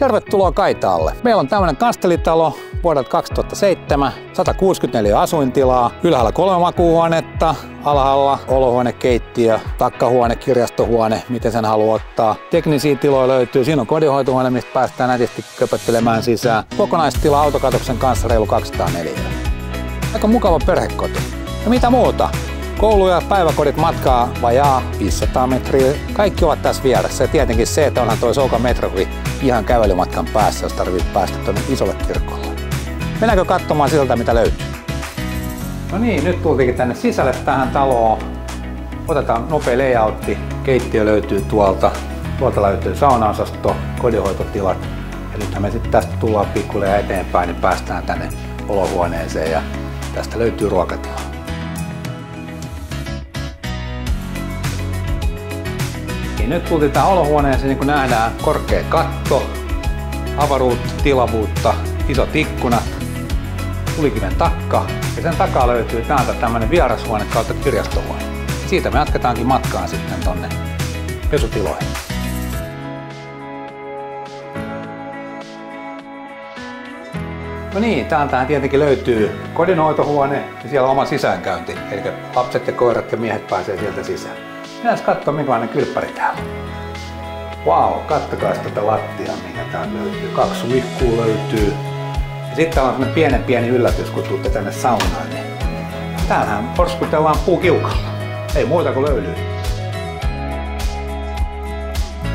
Tervetuloa Kaitaalle. Meillä on tämmöinen kastelitalo vuodelta 2007, 164 asuintilaa, ylhäällä 3 makuuhuonetta, alhaalla olohuone, keittiö, takkahuone, kirjastohuone, miten sen haluaa ottaa. Teknisiä tiloja löytyy, siinä on kodinhoitohuone, mistä päästään nätisti köpöttelemään sisään. Kokonaistila autokatoksen kanssa reilu 204. Aika mukava perhekoti. Ja mitä muuta? Koulu ja päiväkodit matkaa vajaa 500 metriä. Kaikki ovat tässä vieressä. Ja tietenkin se, että onhan toi Souka Metrovi ihan kävelymatkan päässä, jos tarvitsee päästä tuonne isolle kirkolle. Mennäänkö katsomaan siltä, mitä löytyy? No niin, nyt tultiinkin tänne sisälle tähän taloon. Otetaan nopea layoutti. Keittiö löytyy tuolta. Tuolta löytyy saunaosasto, kodinhoitotilat. Ja nythän me sitten tästä tullaan pikkuhiljaa eteenpäin, niin päästään tänne olohuoneeseen ja tästä löytyy ruokatila. Nyt tultiin tähän olohuoneeseen, niin kuin nähdään, korkea katto, avaruutta, tilavuutta, isot ikkunat, tulikiven takka ja sen takaa löytyy täältä tämmönen vierashuone kautta kirjastohuone. Siitä me jatketaankin matkaan sitten tonne pesutiloihin. No niin, täältähän tietenkin löytyy kodinhoitohuone ja siellä on oma sisäänkäynti, eli lapset ja koirat ja miehet pääsee sieltä sisään. Mennään katsomaan, minkälainen kylppäri täällä on. Vau, kattokaa tätä lattiaa, mikä täällä löytyy. 2 suihkua löytyy. Ja sitten täällä on semmonen pieni yllätys, kun tuutte tänne saunaan. Niin täällähän porskutellaan puukiukalla. Ei muuta kuin löylyy.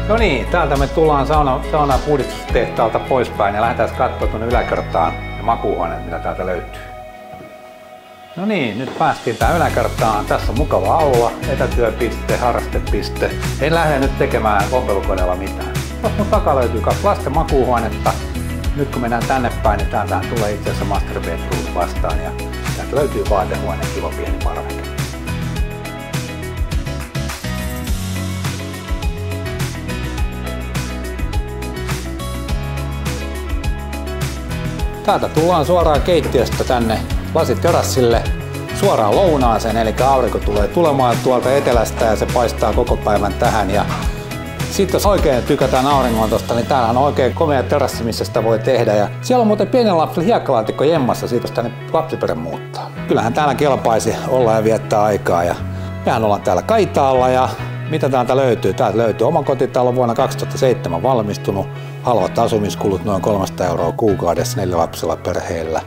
No niin, täältä me tullaan saunan puhdistustehtaalta poispäin ja lähdetään katsomaan tuonne yläkertaan ja makuuhuoneet, mitä täältä löytyy. No niin, nyt päästiin tähän yläkertaan. Tässä on mukava aula, etätyöpiste, harrastepiste. En lähde nyt tekemään ompelukoneella mitään. Tuossa mun takaa löytyy 2 lasten makuuhuonetta. Nyt kun mennään tänne päin, niin täältä tulee itse asiassa master bedroom vastaan ja täältä löytyy vaatehuone, kiva pieni parveke. Täältä tullaan suoraan keittiöstä tänne lasiterassille suoraan lounaaseen, eli aurinko tulee tulemaan tuolta etelästä ja se paistaa koko päivän tähän. Ja sitten jos oikein tykätään auringontosta, niin täällä on oikein komea terassi, missä sitä voi tehdä. Ja siellä on muuten pienen lapselle hiekkalaatikko jemmassa, siitä jos tänne lapsiperhe muuttaa. Kyllähän täällä kelpaisi olla ja viettää aikaa. Ja mehän ollaan täällä Kaitaalla ja mitä täältä löytyy? Täältä löytyy omakotitalo vuonna 2007 valmistunut. Halvat asumiskulut noin 300 € kuukaudessa 4 lapsella perheellä.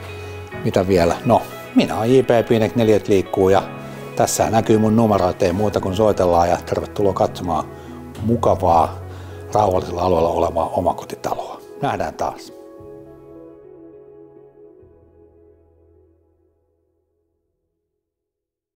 Mitä vielä? No, minä olen J.P. Piinek, 4 liikkuu ja tässä näkyy mun numeroita, ei muuta kuin soitellaan ja tervetuloa katsomaan mukavaa, rauhallisella alueella olevaa omakotitaloa. Nähdään taas.